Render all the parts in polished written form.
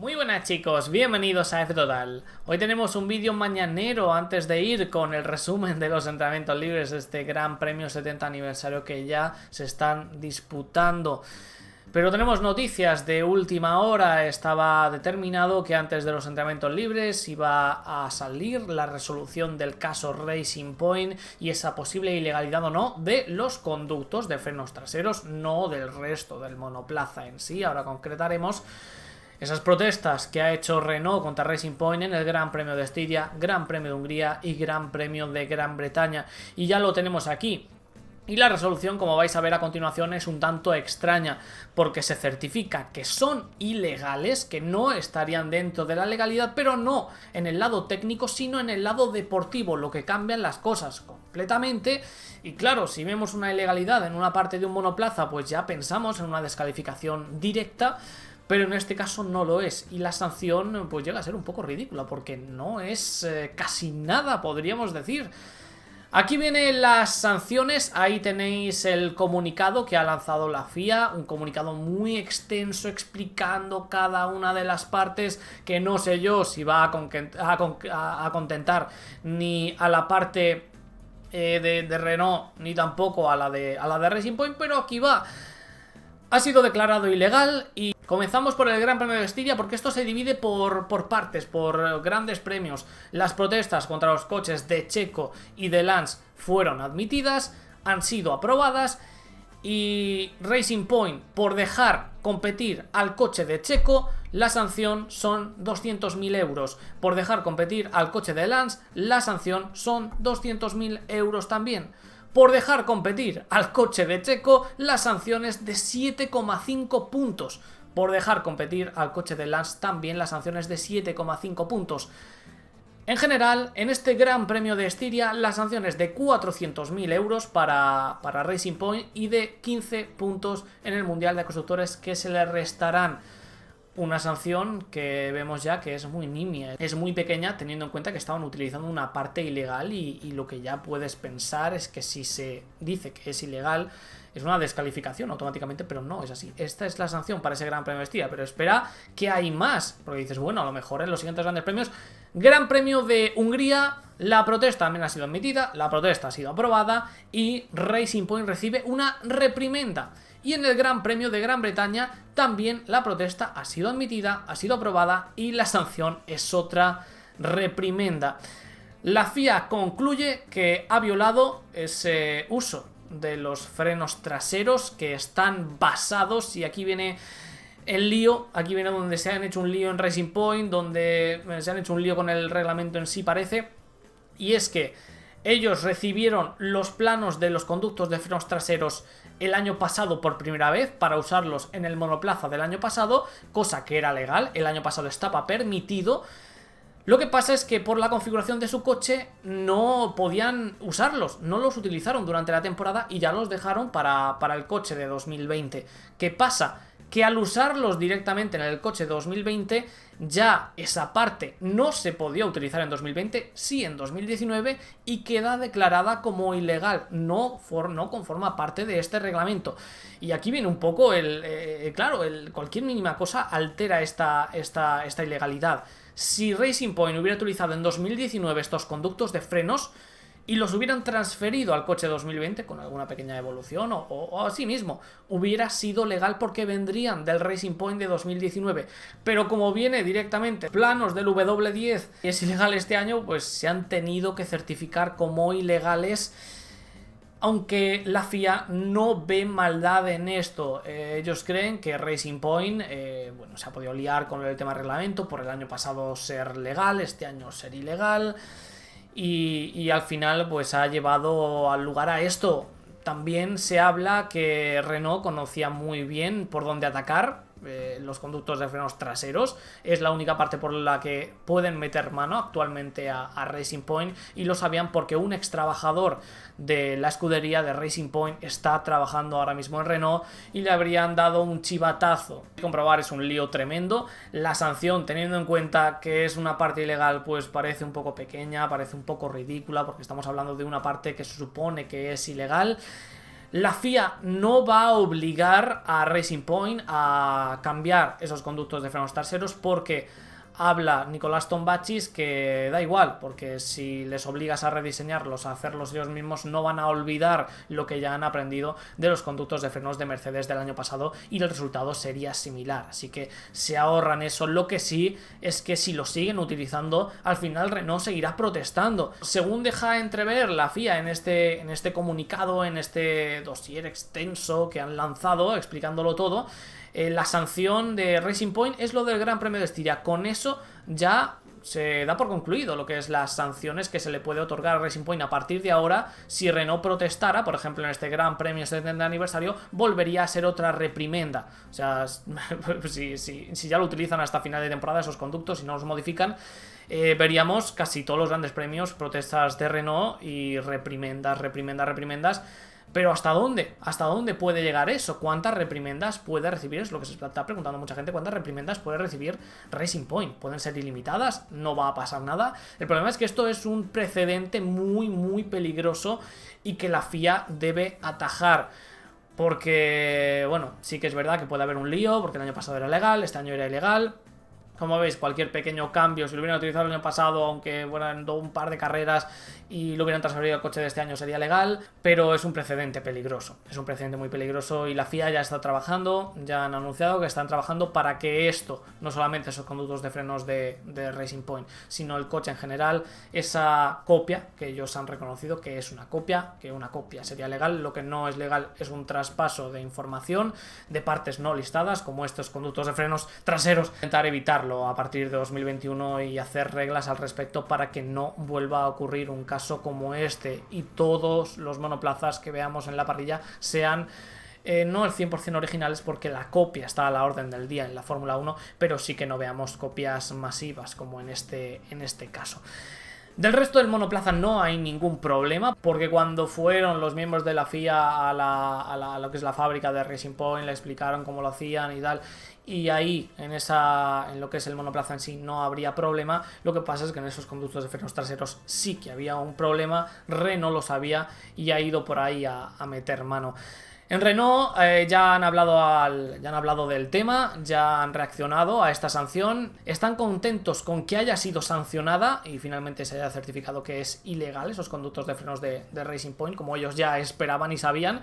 Muy buenas chicos, bienvenidos a F-Total. Hoy tenemos un vídeo mañanero antes de ir con el resumen de los entrenamientos libres de este Gran Premio 70 aniversario que ya se están disputando. Pero tenemos noticias de última hora. Estaba determinado que antes de los entrenamientos libres iba a salir la resolución del caso Racing Point y esa posible ilegalidad o no de los conductos de frenos traseros, no del resto del monoplaza en sí. Ahora concretaremos esas protestas que ha hecho Renault contra Racing Point en el Gran Premio de Estiria, Gran Premio de Hungría y Gran Premio de Gran Bretaña. Y ya lo tenemos aquí. Y la resolución, como vais a ver a continuación, es un tanto extraña, porque se certifica que son ilegales, que no estarían dentro de la legalidad, pero no en el lado técnico, sino en el lado deportivo, lo que cambian las cosas completamente. Y claro, si vemos una ilegalidad en una parte de un monoplaza, pues ya pensamos en una descalificación directa, pero en este caso no lo es, y la sanción pues llega a ser un poco ridícula, porque no es casi nada, podríamos decir. Aquí vienen las sanciones, ahí tenéis el comunicado que ha lanzado la FIA, un comunicado muy extenso explicando cada una de las partes, que no sé yo si va a contentar ni a la parte de Renault, ni tampoco a la de Racing Point, pero aquí va. Ha sido declarado ilegal y comenzamos por el Gran Premio de Estiria, porque esto se divide por partes, por grandes premios. Las protestas contra los coches de Checo y de Lance fueron admitidas, han sido aprobadas, y Racing Point, por dejar competir al coche de Checo, la sanción son 200.000 euros. Por dejar competir al coche de Lance, la sanción son 200.000 euros también. Por dejar competir al coche de Checo, la sanción es de 7,5 puntos. Por dejar competir al coche de Lance, también la sanción es de 7,5 puntos. En general, en este Gran Premio de Estiria, la sanción es de 400.000 euros para Racing Point y de 15 puntos en el Mundial de Constructores que se le restarán. Una sanción que vemos ya que es muy nimia, es muy pequeña, teniendo en cuenta que estaban utilizando una parte ilegal, y lo que ya puedes pensar es que si se dice que es ilegal es una descalificación automáticamente, pero no es así. Esta es la sanción para ese Gran Premio de Estiria, pero espera que hay más, porque dices, bueno, a lo mejor en los siguientes grandes premios. Gran Premio de Hungría, la protesta también ha sido admitida, la protesta ha sido aprobada y Racing Point recibe una reprimenda. Y en el Gran Premio de Gran Bretaña también la protesta ha sido admitida, ha sido aprobada y la sanción es otra reprimenda. La FIA concluye que ha violado ese uso de los frenos traseros que están basados, y aquí viene el lío, aquí viene donde se han hecho un lío en Racing Point, donde se han hecho un lío con el reglamento en sí, parece, y es que ellos recibieron los planos de los conductos de frenos traseros el año pasado por primera vez para usarlos en el monoplaza del año pasado, cosa que era legal, el año pasado estaba permitido. Lo que pasa es que por la configuración de su coche no podían usarlos, no los utilizaron durante la temporada y ya los dejaron para el coche de 2020. ¿Qué pasa? Que al usarlos directamente en el coche 2020, ya esa parte no se podía utilizar en 2020, sí en 2019, y queda declarada como ilegal, no conforma parte de este reglamento. Y aquí viene un poco cualquier mínima cosa altera esta ilegalidad. Si Racing Point hubiera utilizado en 2019 estos conductos de frenos y los hubieran transferido al coche 2020 con alguna pequeña evolución o así mismo, hubiera sido legal porque vendrían del Racing Point de 2019. Pero como viene directamente planos del W10 y es ilegal este año, pues se han tenido que certificar como ilegales, aunque la FIA no ve maldad en esto. Ellos creen que Racing Point se ha podido liar con el tema reglamento, por el año pasado ser legal, este año ser ilegal, y al final pues ha llevado al lugar a esto. También se habla que Renault conocía muy bien por dónde atacar los conductos de frenos traseros, es la única parte por la que pueden meter mano actualmente a Racing Point, y lo sabían porque un ex trabajador de la escudería de Racing Point está trabajando ahora mismo en Renault y le habrían dado un chivatazo. Comprobar, es un lío tremendo. La sanción, teniendo en cuenta que es una parte ilegal, pues parece un poco pequeña, parece un poco ridícula, porque estamos hablando de una parte que se supone que es ilegal. La FIA no va a obligar a Racing Point a cambiar esos conductos de frenos traseros porque habla Nicolás Tombachis que da igual, porque si les obligas a rediseñarlos, a hacerlos ellos mismos, no van a olvidar lo que ya han aprendido de los conductos de frenos de Mercedes del año pasado y el resultado sería similar, así que se ahorran eso. Lo que sí es que si lo siguen utilizando, al final Renault seguirá protestando. Según deja entrever la FIA en este comunicado, en este dossier extenso que han lanzado explicándolo todo, la sanción de Racing Point es lo del Gran Premio de Estiria. Con eso ya se da por concluido lo que es las sanciones que se le puede otorgar a Racing Point a partir de ahora. Si Renault protestara, por ejemplo en este Gran Premio 70 aniversario, volvería a ser otra reprimenda. O sea, si ya lo utilizan hasta final de temporada esos conductos y no los modifican, veríamos casi todos los grandes premios protestas de Renault y reprimendas. Pero ¿hasta dónde? ¿Hasta dónde puede llegar eso? ¿Cuántas reprimendas puede recibir? Es lo que se está preguntando mucha gente. ¿Cuántas reprimendas puede recibir Racing Point? ¿Pueden ser ilimitadas? ¿No va a pasar nada? El problema es que esto es un precedente muy, muy peligroso y que la FIA debe atajar. Porque, bueno, sí que es verdad que puede haber un lío, porque el año pasado era legal, este año era ilegal. Como veis, cualquier pequeño cambio, si lo hubieran utilizado el año pasado, aunque fueran un par de carreras y lo hubieran transferido al coche de este año, sería legal, pero es un precedente peligroso, es un precedente muy peligroso y la FIA ya está trabajando, ya han anunciado que están trabajando para que esto, no solamente esos conductos de frenos de Racing Point, sino el coche en general, esa copia que ellos han reconocido que es una copia, que una copia sería legal. Lo que no es legal es un traspaso de información de partes no listadas, como estos conductos de frenos traseros. Intentar evitarlo a partir de 2021 y hacer reglas al respecto para que no vuelva a ocurrir un caso como este y todos los monoplazas que veamos en la parrilla sean no el 100% originales, porque la copia está a la orden del día en la Fórmula 1, pero sí que no veamos copias masivas como en este caso. Del resto del monoplaza no hay ningún problema, porque cuando fueron los miembros de la FIA a lo que es la fábrica de Racing Point, le explicaron cómo lo hacían y tal, y ahí en lo que es el monoplaza en sí no habría problema. Lo que pasa es que en esos conductos de frenos traseros sí que había un problema. Renault lo sabía y ha ido por ahí a meter mano. En Renault ya han hablado del tema, ya han reaccionado a esta sanción, están contentos con que haya sido sancionada y finalmente se haya certificado que es ilegal esos conductos de frenos de Racing Point, como ellos ya esperaban y sabían.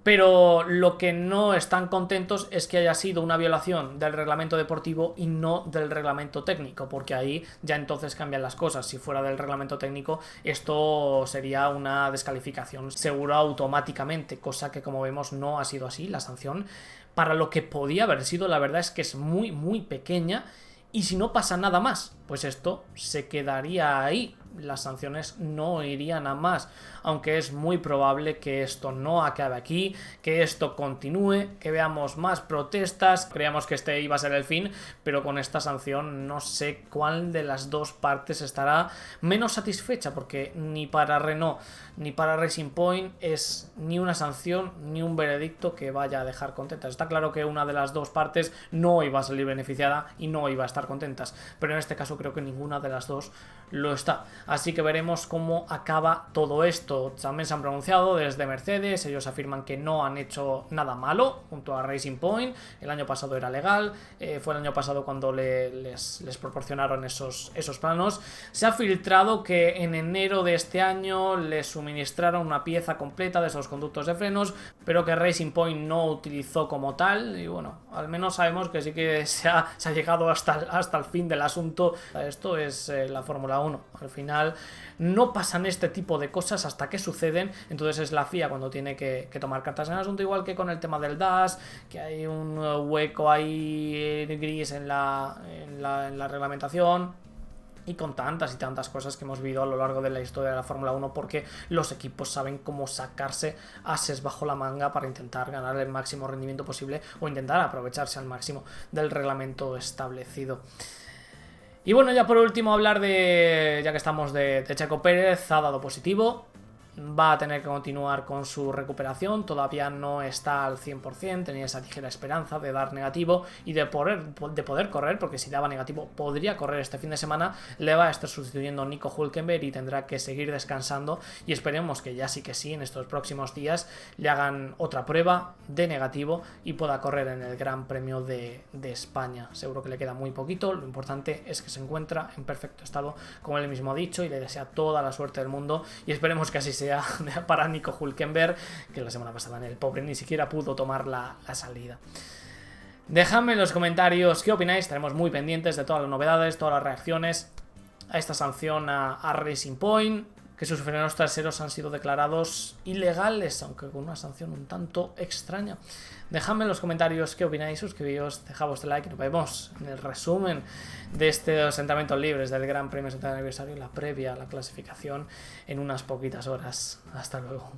Pero lo que no están contentos es que haya sido una violación del reglamento deportivo y no del reglamento técnico, porque ahí ya entonces cambian las cosas. Si fuera del reglamento técnico, esto sería una descalificación segura automáticamente, cosa que, como vemos, no ha sido así. La sanción, para lo que podía haber sido, la verdad es que es muy, muy pequeña. Y si no pasa nada más, pues esto se quedaría ahí. Las sanciones no irían a más, aunque es muy probable que esto no acabe aquí, que esto continúe, que veamos más protestas. Creíamos que este iba a ser el fin, pero con esta sanción no sé cuál de las dos partes estará menos satisfecha, porque ni para Renault ni para Racing Point es ni una sanción ni un veredicto que vaya a dejar contentas. Está claro que una de las dos partes no iba a salir beneficiada y no iba a estar contentas, pero en este caso creo que ninguna de las dos lo está. Así que veremos cómo acaba todo esto. También se han pronunciado desde Mercedes, ellos afirman que no han hecho nada malo junto a Racing Point. El año pasado era legal, fue el año pasado cuando les proporcionaron esos planos. Se ha filtrado que en enero de este año les suministraron una pieza completa de esos conductos de frenos, pero que Racing Point no utilizó como tal. Y bueno, al menos sabemos que sí que se ha llegado hasta el fin del asunto. Esto es la Fórmula 1. Al final no pasan este tipo de cosas hasta que suceden, entonces es la FIA cuando tiene que tomar cartas en el asunto, igual que con el tema del DAS, que hay un hueco ahí gris en la reglamentación, y con tantas y tantas cosas que hemos vivido a lo largo de la historia de la Fórmula 1, porque los equipos saben cómo sacarse ases bajo la manga para intentar ganar el máximo rendimiento posible o intentar aprovecharse al máximo del reglamento establecido. Y bueno, ya por último hablar ya que estamos de Checo Pérez. Ha dado positivo, va a tener que continuar con su recuperación, todavía no está al 100%, tenía esa ligera esperanza de dar negativo y de poder correr, porque si daba negativo podría correr este fin de semana. Le va a estar sustituyendo Nico Hülkenberg y tendrá que seguir descansando, y esperemos que ya sí que sí, en estos próximos días le hagan otra prueba de negativo y pueda correr en el Gran Premio de España. Seguro que le queda muy poquito, lo importante es que se encuentra en perfecto estado, como él mismo ha dicho, y le desea toda la suerte del mundo, y esperemos que así sea para Nico Hülkenberg, que la semana pasada el pobre ni siquiera pudo tomar la salida. Dejadme en los comentarios qué opináis, estaremos muy pendientes de todas las novedades, todas las reacciones a esta sanción a Racing Point, que sus frenos traseros han sido declarados ilegales, aunque con una sanción un tanto extraña. Dejadme en los comentarios qué opináis, suscribíos, dejad vuestro like y nos vemos en el resumen de estos entrenamientos libres del Gran Premio 70 aniversario, la previa a la clasificación en unas poquitas horas. Hasta luego.